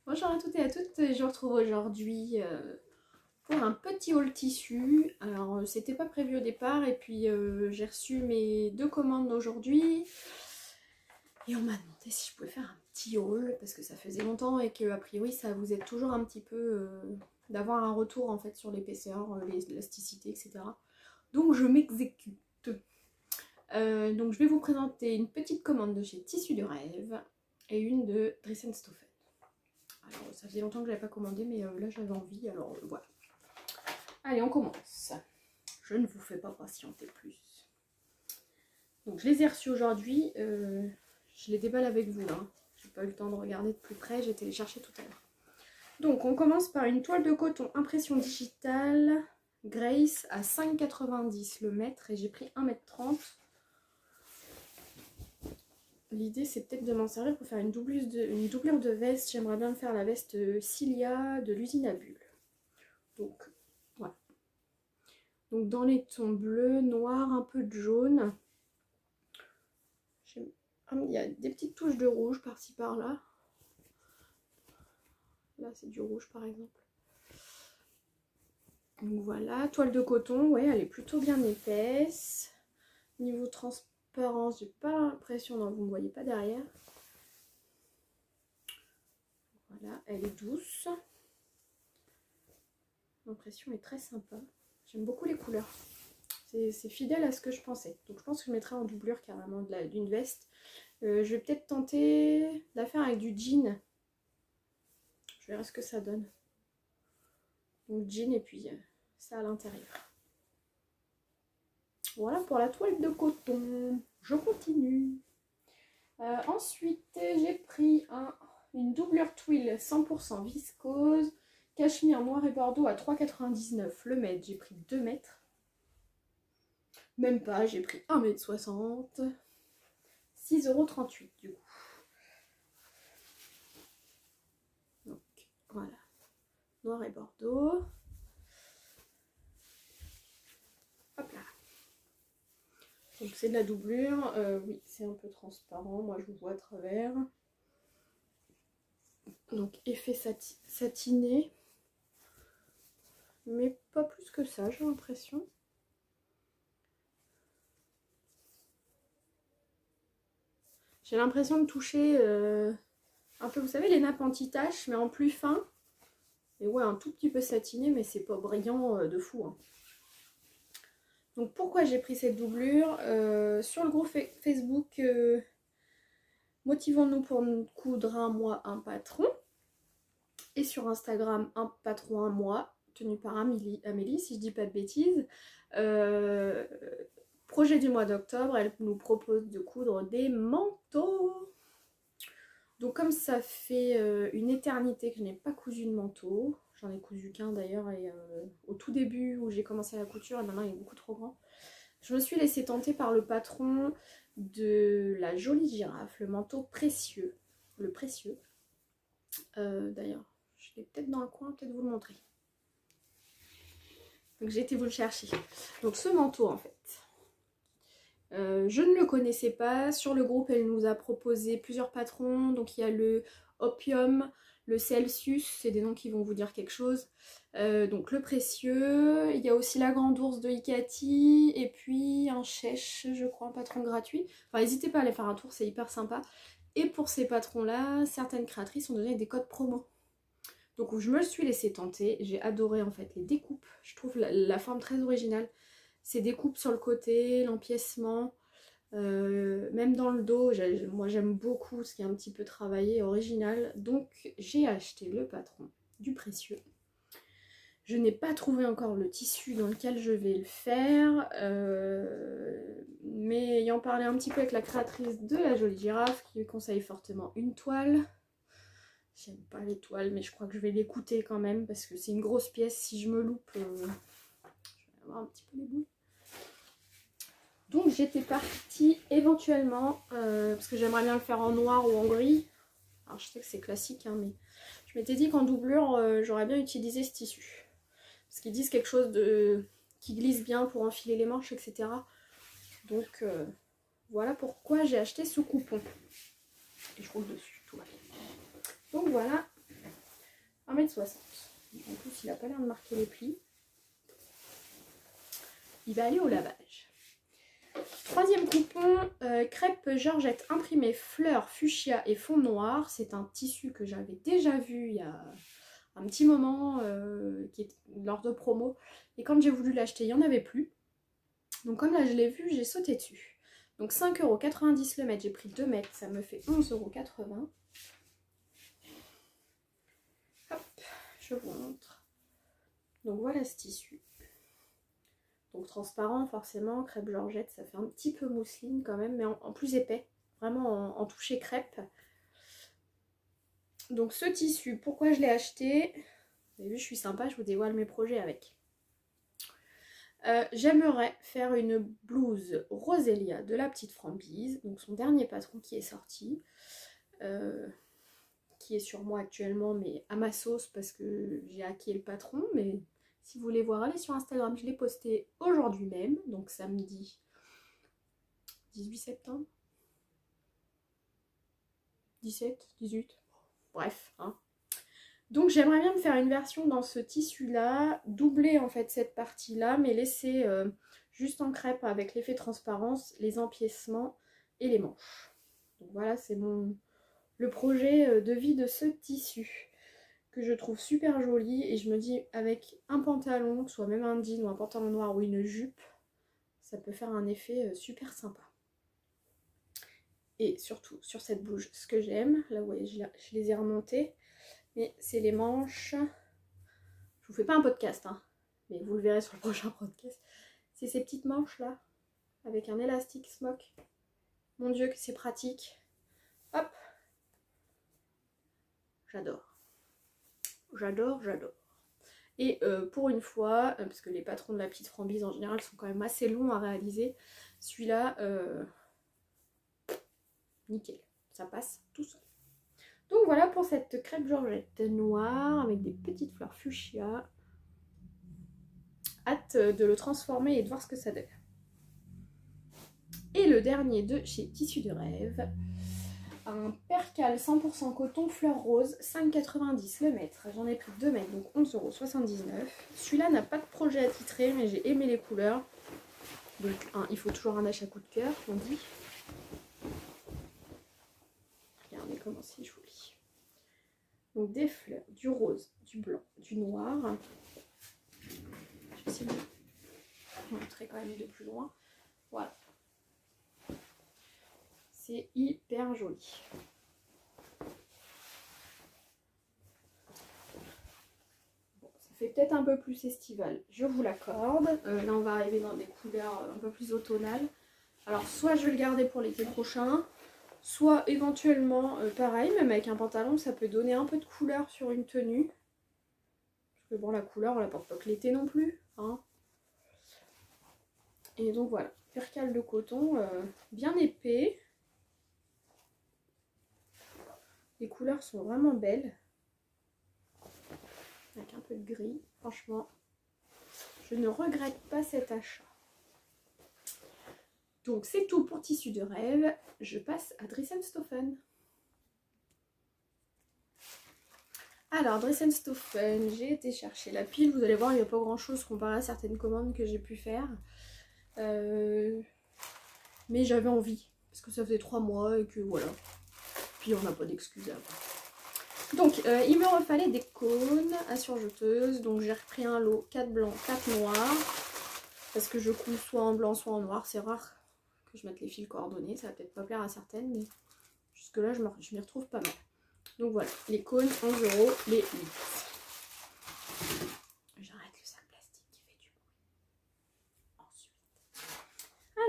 Bonjour à toutes et à toutes, je vous retrouve aujourd'hui pour un petit haul tissu. Alors c'était pas prévu au départ et puis j'ai reçu mes 2 commandes aujourd'hui et on m'a demandé si je pouvais faire un petit haul parce que ça faisait longtemps et que a priori ça vous aide toujours un petit peu d'avoir un retour en fait sur l'épaisseur, l'élasticité, etc. Donc je m'exécute. Donc je vais vous présenter une petite commande de chez Tissu de Rêve et une de Dress & Stoffer. Alors ça faisait longtemps que je n'avais pas commandé mais là j'avais envie, alors voilà. Allez, on commence. Je ne vous fais pas patienter plus. Donc je les ai reçus aujourd'hui, je les déballe avec vous là. J'ai pas eu le temps de regarder de plus près, j'ai été les chercher tout à l'heure. Donc on commence par une toile de coton impression digitale Grace à 5,90 le mètre et j'ai pris 1,30 m. L'idée c'est peut-être de m'en servir pour faire une doublure de veste. J'aimerais bien faire la veste Cilia de l'usine à bulles. Donc voilà. Donc dans les tons bleu, noir, un peu de jaune. Il y a des petites touches de rouge par-ci par-là. Là c'est du rouge par exemple. Donc voilà, toile de coton, ouais, elle est plutôt bien épaisse. Niveau transparence, j'ai pas l'impression, non, vous ne voyez pas derrière. Voilà, elle est douce. L'impression est très sympa. J'aime beaucoup les couleurs. C'est fidèle à ce que je pensais. Donc je pense que je mettrai en doublure carrément d'une veste. Je vais peut-être tenter de la faire avec du jean. Je verrai ce que ça donne. Donc jean et puis ça à l'intérieur. Voilà pour la toile de coton. Je continue. Ensuite, j'ai pris une doublure tuile 100% viscose. Cachemire noir et bordeaux à 3,99 le mètre. J'ai pris 2 mètres. Même pas, j'ai pris 1,60 m. 6,38 € du coup. Donc voilà. Noir et bordeaux. Hop là. Donc c'est de la doublure. Oui, c'est un peu transparent. Moi je vous vois à travers. Donc effet satiné. Mais pas plus que ça, j'ai l'impression. J'ai l'impression de toucher un peu, vous savez, les nappes anti-taches, mais en plus fin. Et ouais, un tout petit peu satiné, mais c'est pas brillant de fou. Hein. Donc pourquoi j'ai pris cette doublure sur le groupe Facebook Motivons-nous pour nous coudre un mois, un patron. Et sur Instagram, un patron, un mois, tenu par Amélie, si je dis pas de bêtises. Projet du mois d'octobre, elle nous propose de coudre des manteaux. Donc comme ça fait une éternité que je n'ai pas cousu de manteau, j'en ai cousu qu'un d'ailleurs et au tout début où j'ai commencé la couture, et maintenant il est beaucoup trop grand. Je me suis laissée tenter par le patron de la jolie girafe, le manteau précieux, le précieux. D'ailleurs, je l'ai peut-être dans le coin, peut-être vous le montrer. Donc j'ai été vous le chercher. Donc ce manteau en fait, je ne le connaissais pas. Sur le groupe, elle nous a proposé plusieurs patrons. Donc il y a le Opium, le Celsius, c'est des noms qui vont vous dire quelque chose. Donc le précieux. Il y a aussi la grande ours de Ikati. Et puis un chèche, je crois, un patron gratuit. Enfin, n'hésitez pas à aller faire un tour, c'est hyper sympa. Et pour ces patrons-là, certaines créatrices ont donné des codes promo. Donc je me suis laissée tenter. J'ai adoré en fait les découpes. Je trouve la forme très originale. Ces découpes sur le côté, l'empiècement, même dans le dos, moi j'aime beaucoup ce qui est un petit peu travaillé, original. Donc j'ai acheté le patron du précieux. Je n'ai pas trouvé encore le tissu dans lequel je vais le faire, mais ayant parlé un petit peu avec la créatrice de la jolie girafe qui conseille fortement une toile. J'aime pas les toiles, mais je crois que je vais l'écouter quand même parce que c'est une grosse pièce. Si je me loupe, je vais avoir un petit peu les boules. Donc j'étais partie éventuellement, parce que j'aimerais bien le faire en noir ou en gris. Alors je sais que c'est classique, hein, mais je m'étais dit qu'en doublure, j'aurais bien utilisé ce tissu. Parce qu'ils disent quelque chose qui glisse bien pour enfiler les manches, etc. Donc voilà pourquoi j'ai acheté ce coupon. Et je roule dessus, tout va bien. Donc voilà 1,60 m. En plus, il n'a pas l'air de marquer les plis. Il va aller au lavage. Troisième coupon, crêpe Georgette imprimée fleurs, fuchsia et fond noir. C'est un tissu que j'avais déjà vu il y a un petit moment, qui est lors de promo. Et quand j'ai voulu l'acheter, il n'y en avait plus. Donc comme là je l'ai vu, j'ai sauté dessus. Donc 5,90 € le mètre, j'ai pris 2 mètres, ça me fait 11,80 €. Hop, je vous montre. Donc voilà ce tissu. Donc transparent forcément, crêpe Georgette, ça fait un petit peu mousseline quand même, mais en plus épais, vraiment en toucher crêpe. Donc ce tissu, pourquoi je l'ai acheté? Vous avez vu, je suis sympa, je vous dévoile mes projets avec. J'aimerais faire une blouse Rosélia de la petite Frambyse, donc son dernier patron qui est sorti, qui est sur moi actuellement, mais à ma sauce parce que j'ai hacké le patron, mais si vous voulez voir, allez sur Instagram, je l'ai posté aujourd'hui même, donc samedi 18 septembre, 17, 18, bref, hein. Donc j'aimerais bien me faire une version dans ce tissu là, doubler en fait cette partie là, mais laisser juste en crêpe avec l'effet transparence, les empiècements et les manches. Donc voilà, c'est le projet de vie de ce tissu que je trouve super joli, et je me dis avec un pantalon, que ce soit même un jean ou un pantalon noir ou une jupe, ça peut faire un effet super sympa. Et surtout sur cette blouse, ce que j'aime, là vous voyez je les ai remontées, mais c'est les manches. Je vous fais pas un podcast, hein, mais vous le verrez sur le prochain podcast. C'est ces petites manches là, avec un élastique smock. Mon dieu que c'est pratique. Hop. J'adore. J'adore, j'adore. Et pour une fois, parce que les patrons de la petite Frambyse en général sont quand même assez longs à réaliser, celui-là, nickel. Ça passe tout seul. Donc voilà pour cette crêpe Georgette noire avec des petites fleurs fuchsia. Hâte de le transformer et de voir ce que ça donne. Et le dernier de chez Tissus de Rêve, un percale 100% coton fleur rose, 5,90 € le mètre. J'en ai pris 2 mètres, donc 11,79 €. Celui-là n'a pas de projet attitré, mais j'ai aimé les couleurs. Donc il faut toujours un achat coup de cœur, on dit. Regardez comment c'est joli. Donc des fleurs, du rose, du blanc, du noir. Je vais essayer de vous montrer quand même de plus loin. Voilà. C'est hyper joli. Bon, ça fait peut-être un peu plus estival, je vous l'accorde. Là on va arriver dans des couleurs un peu plus automnales. Alors soit je vais le garder pour l'été prochain, soit éventuellement, pareil, même avec un pantalon, ça peut donner un peu de couleur sur une tenue. Parce que bon, la couleur, on la porte pas que l'été non plus, hein. Et donc voilà, percale de coton, bien épais. Les couleurs sont vraiment belles. Avec un peu de gris, franchement, je ne regrette pas cet achat. Donc c'est tout pour Tissus de Rêve. Je passe à Dressenstoffen. Alors Dressenstoffen, j'ai été chercher la pile. Vous allez voir, il n'y a pas grand chose comparé à certaines commandes que j'ai pu faire. Mais j'avais envie, parce que ça faisait 3 mois et que voilà. Puis on n'a pas d'excuses à avoir. Donc il me refallait des cônes à surjeteuse. Donc j'ai repris un lot 4 blancs, 4 noirs. Parce que je coule soit en blanc, soit en noir. C'est rare que je mette les fils coordonnés, ça va peut-être pas plaire à certaines, mais jusque là je m'y retrouve pas mal. Donc voilà, les cônes 11 € les 8. J'arrête le sac plastique qui fait du bruit. Ensuite,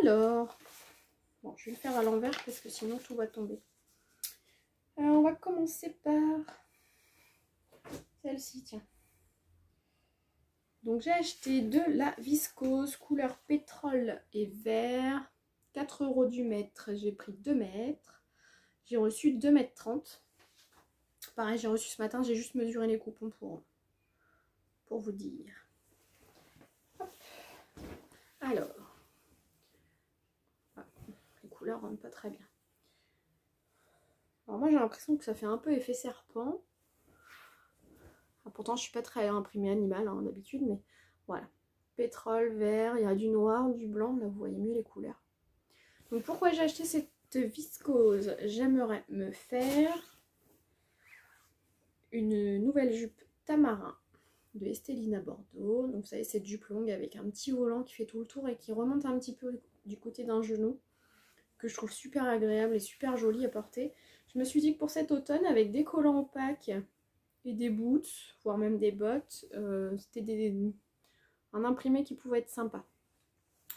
alors, bon, je vais le faire à l'envers parce que sinon tout va tomber. On va commencer par celle-ci, tiens. Donc j'ai acheté de la viscose couleur pétrole et vert. 4 € du mètre, j'ai pris 2 mètres. J'ai reçu 2,30 m. Pareil, j'ai reçu ce matin, j'ai juste mesuré les coupons pour vous dire. Hop. Alors, les couleurs rendent pas très bien. Alors moi j'ai l'impression que ça fait un peu effet serpent. Ah, pourtant je suis pas très imprimée animale hein, d'habitude, mais voilà. Pétrole, vert, il y a du noir, du blanc, là vous voyez mieux les couleurs. Donc pourquoi j'ai acheté cette viscose? J'aimerais me faire une nouvelle jupe tamarin de Estelina Bordeaux. Donc vous savez, cette jupe longue avec un petit volant qui fait tout le tour et qui remonte un petit peu du côté d'un genou, que je trouve super agréable et super jolie à porter. Je me suis dit que pour cet automne, avec des collants opaques et des boots, voire même des bottes, c'était un imprimé qui pouvait être sympa.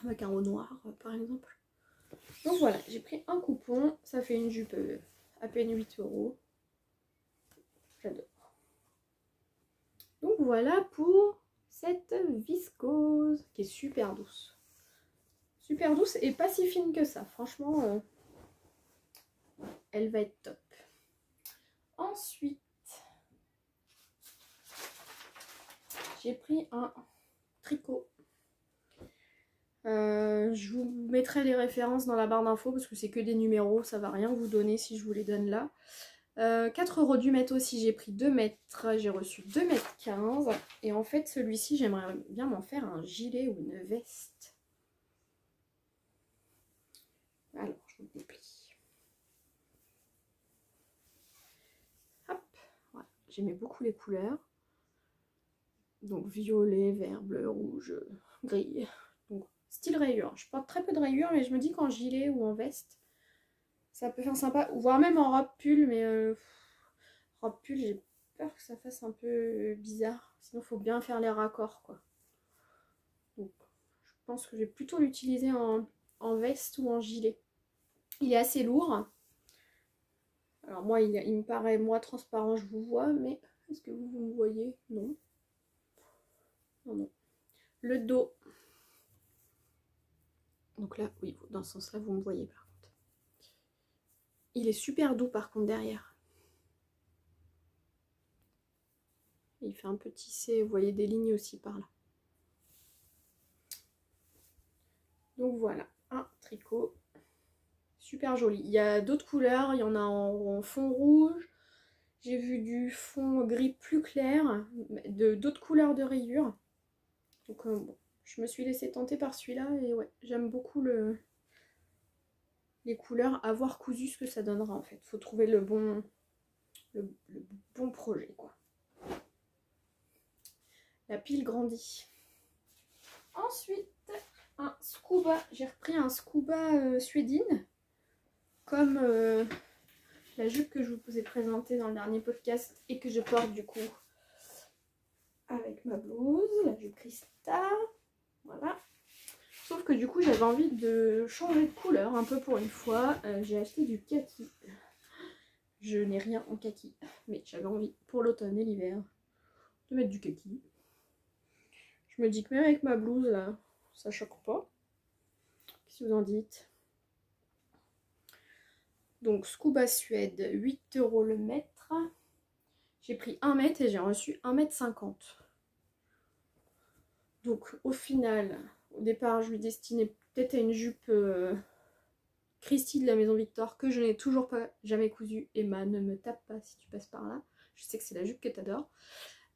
Avec un haut noir par exemple. Donc voilà, j'ai pris un coupon, ça fait une jupe à peine 8 €. J'adore. Donc voilà pour cette viscose qui est super douce. Super douce et pas si fine que ça. Franchement, elle va être top. Ensuite, j'ai pris un tricot. Je vous mettrai les références dans la barre d'infos parce que c'est que des numéros, ça va rien vous donner si je vous les donne là. 4 € du mètre aussi, j'ai pris 2 mètres, j'ai reçu 2,15 m. Et en fait, celui-ci, j'aimerais bien m'en faire un gilet ou une veste. Alors, je vous le déplie. Hop, voilà. J'aimais beaucoup les couleurs. Donc, violet, vert, bleu, rouge, gris. Donc, style rayure. Je porte très peu de rayures, mais je me dis qu'en gilet ou en veste, ça peut faire sympa. Voire même en robe pull, mais robe pull, j'ai peur que ça fasse un peu bizarre. Sinon, il faut bien faire les raccords, quoi. Donc, je pense que je vais plutôt l'utiliser en veste ou en gilet. Il est assez lourd. Alors moi, il me paraît, moi, transparent, je vous vois, mais est-ce que vous me voyez? Non. Non, non. Le dos. Donc là, oui, dans ce sens-là, vous me voyez par contre. Il est super doux par contre derrière. Il fait un peu tissé, vous voyez des lignes aussi par là. Donc voilà, un tricot super joli. Il y a d'autres couleurs, il y en a en fond rouge. J'ai vu du fond gris plus clair, d'autres couleurs de rayures. Donc bon, je me suis laissée tenter par celui-là et ouais, j'aime beaucoup les couleurs, à voir cousu ce que ça donnera en fait. Faut trouver le bon projet quoi. La pile grandit. Ensuite, un scuba. J'ai repris un scuba suédine. Comme la jupe que je vous ai présentée dans le dernier podcast et que je porte du coup avec ma blouse, la jupe Christa. Voilà. Sauf que du coup j'avais envie de changer de couleur un peu pour une fois. J'ai acheté du kaki. Je n'ai rien en kaki, mais j'avais envie pour l'automne et l'hiver de mettre du kaki. Je me dis que même avec ma blouse là, ça choque pas. Qu'est-ce que vous en dites? Donc Scuba Suède, 8 € le mètre. J'ai pris 1 mètre et j'ai reçu 1,50 m. Donc au final, au départ je lui destinais peut-être à une jupe Christy de la Maison Victor que je n'ai toujours pas jamais cousue. Emma, ne me tape pas si tu passes par là. Je sais que c'est la jupe que tu adores.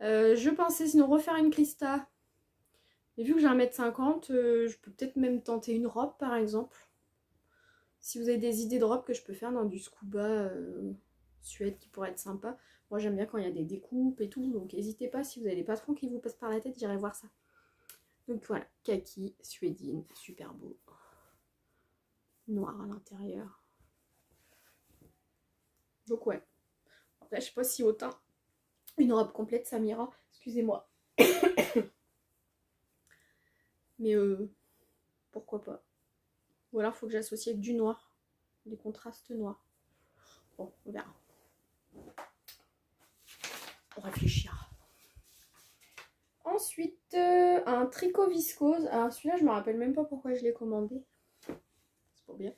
Je pensais sinon refaire une Christa. Mais vu que j'ai 1,50 m, je peux peut-être même tenter une robe par exemple. Si vous avez des idées de robes que je peux faire dans du scuba suède qui pourrait être sympa. Moi j'aime bien quand il y a des découpes et tout. Donc n'hésitez pas si vous avez des patrons qui vous passent par la tête, j'irai voir ça. Donc voilà, kaki, suédine, super beau. Noir à l'intérieur. Donc ouais. Après je sais pas si autant une robe complète ça m'ira. Excusez-moi. Mais pourquoi pas. Ou alors il faut que j'associe avec du noir. Des contrastes noirs. Bon, on verra. On réfléchira. Ensuite, un tricot viscose. Alors celui-là, je me rappelle même pas pourquoi je l'ai commandé. C'est pour bien.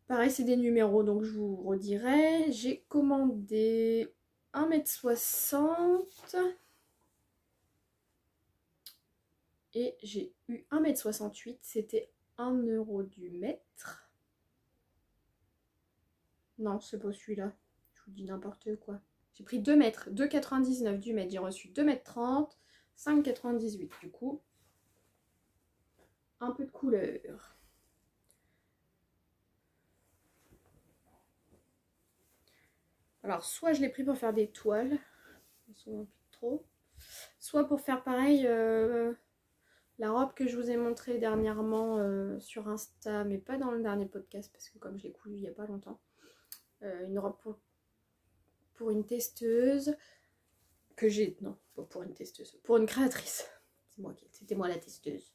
Pareil, c'est des numéros, donc je vous redirai. J'ai commandé 1,60 m. Et j'ai eu 1,68 m. C'était 1 € du mètre. Non, c'est pas celui-là. Je vous dis n'importe quoi. J'ai pris 2 mètres, 2,99 du mètre. J'ai reçu 2,30 m, 5,98 du coup. Un peu de couleur. Alors, soit je l'ai pris pour faire des toiles, elles sont un peu trop, soit pour faire pareil, la robe que je vous ai montrée dernièrement sur Insta, mais pas dans le dernier podcast, parce que comme je l'ai cousue il n'y a pas longtemps, une robe pour une testeuse, que j'ai, non, pas pour une testeuse, pour une créatrice, c'était moi la testeuse.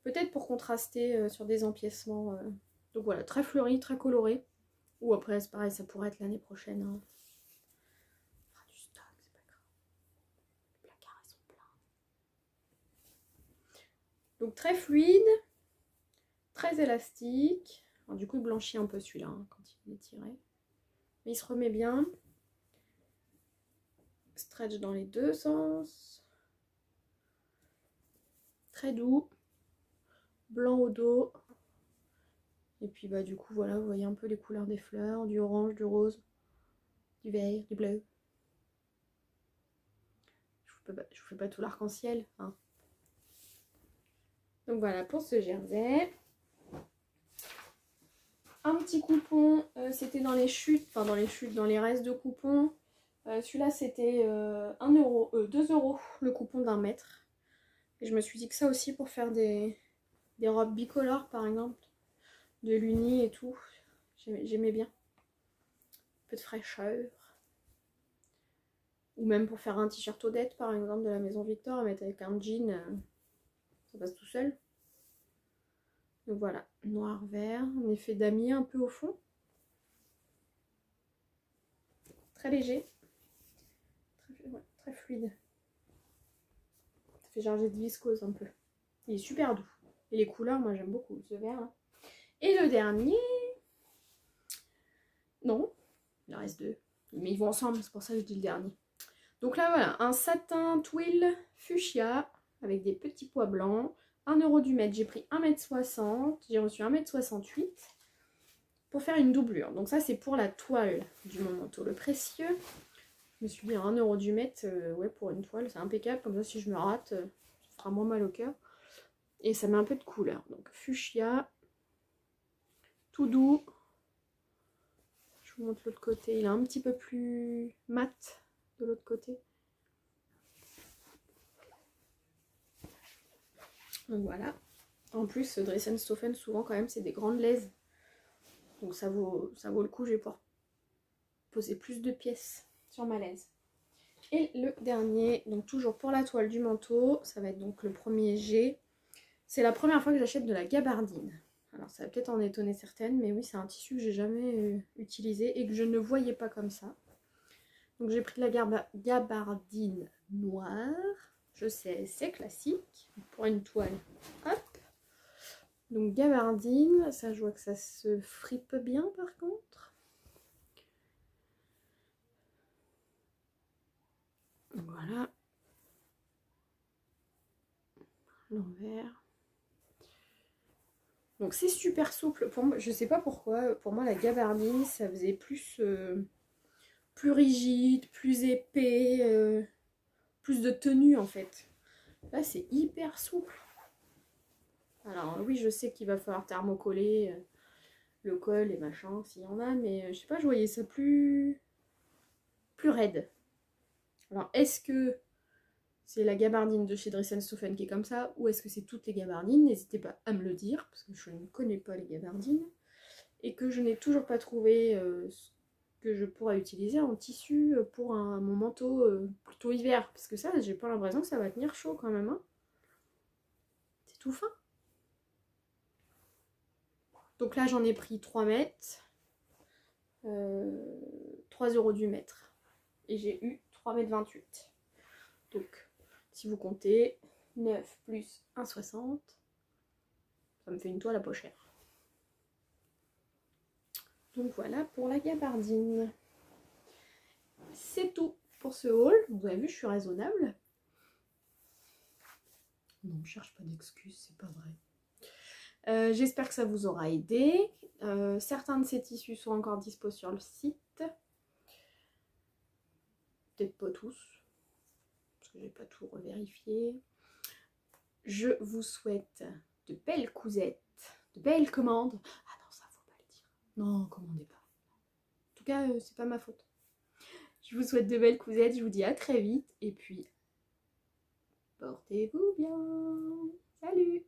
Peut-être pour contraster sur des empiècements, donc voilà, très fleuri, très coloré. Ou après, c'est pareil, ça pourrait être l'année prochaine. Hein. On fera du stock, c'est pas grave. Les placards, ils sont pleins. Donc très fluide, très élastique. Alors, du coup, il blanchit un peu celui-là hein, quand il est tiré. Mais il se remet bien. Stretch dans les deux sens. Très doux. Blanc au dos. Et puis bah du coup voilà, vous voyez un peu les couleurs des fleurs, du orange, du rose, du vert, du bleu. Je vous fais pas tout l'arc-en-ciel. Hein. Donc voilà pour ce jersey. Un petit coupon, c'était dans les chutes, enfin dans les restes de coupons. Celui-là c'était 1 euro, 2 euros le coupon d'1 mètre. Et je me suis dit que ça aussi pour faire des robes bicolores par exemple, de l'uni et tout, j'aimais bien. Un peu de fraîcheur. Ou même pour faire un t-shirt Odette par exemple de la maison Victor, à mettre avec un jean, ça passe tout seul. Donc voilà, noir, vert, un effet damier un peu au fond. Très léger. Très fluide. Ça fait genre de viscose un peu. Il est super doux. Et les couleurs, moi j'aime beaucoup ce vert là. Et le dernier... Non, il en reste 2. Mais ils vont ensemble, c'est pour ça que je dis le dernier. Donc là voilà, un satin twill fuchsia avec des petits pois blancs. 1 euro du mètre, j'ai pris 1,60 m, j'ai reçu 1,68 m pour faire une doublure. Donc ça c'est pour la toile du mon manteau, le précieux. Je me suis dit 1 euro du mètre, ouais pour une toile, c'est impeccable, comme ça si je me rate, ça fera moins mal au cœur. Et ça met un peu de couleur, donc fuchsia, tout doux. Je vous montre l'autre côté, il est un petit peu plus mat de l'autre côté. Donc voilà. En plus, Dressenstoffen, souvent quand même, c'est des grandes laises. Donc ça vaut le coup, je vais pouvoir poser plus de pièces sur ma laise. Et le dernier, donc toujours pour la toile du manteau, ça va être donc le premier G. C'est la première fois que j'achète de la gabardine. Alors ça va peut-être en étonner certaines, mais oui, c'est un tissu que j'ai jamais utilisé et que je ne voyais pas comme ça. Donc j'ai pris de la gabardine noire. Je sais, c'est classique. Pour une toile, hop. Donc gabardine, ça je vois que ça se fripe bien par contre. Voilà. L'envers. Donc c'est super souple. Pour moi, je sais pas pourquoi, pour moi la gabardine, ça faisait plus rigide, plus épais, plus de tenue en fait. Là c'est hyper souple. Alors oui, je sais qu'il va falloir thermocoller le col et machin s'il y en a, mais je sais pas, je voyais ça plus raide. Alors est-ce que c'est la gabardine de chez Dressenstoffen qui est comme ça, ou est-ce que c'est toutes les gabardines? N'hésitez pas à me le dire, parce que je ne connais pas les gabardines, et que je n'ai toujours pas trouvé ce que je pourrais utiliser en tissu pour mon manteau plutôt hiver, parce que ça, j'ai pas l'impression que ça va tenir chaud quand même. Hein. C'est tout fin. Donc là, j'en ai pris 3 mètres, 3 euros du mètre, et j'ai eu 3,28 m. Donc, si vous comptez 9 plus 1,60, ça me fait une toile à pas cher. Donc voilà pour la gabardine. C'est tout pour ce haul. Vous avez vu, je suis raisonnable. Non, je cherche pas d'excuses, c'est pas vrai. J'espère que ça vous aura aidé. Certains de ces tissus sont encore dispo sur le site. peut-être pas tous, parce que j'ai pas tout revérifié. Je vous souhaite de belles cousettes, de belles commandes. Ah non, ça faut pas le dire. Non, commandez pas. En tout cas, c'est pas ma faute. Je vous souhaite de belles cousettes, je vous dis à très vite et puis portez-vous bien. Salut!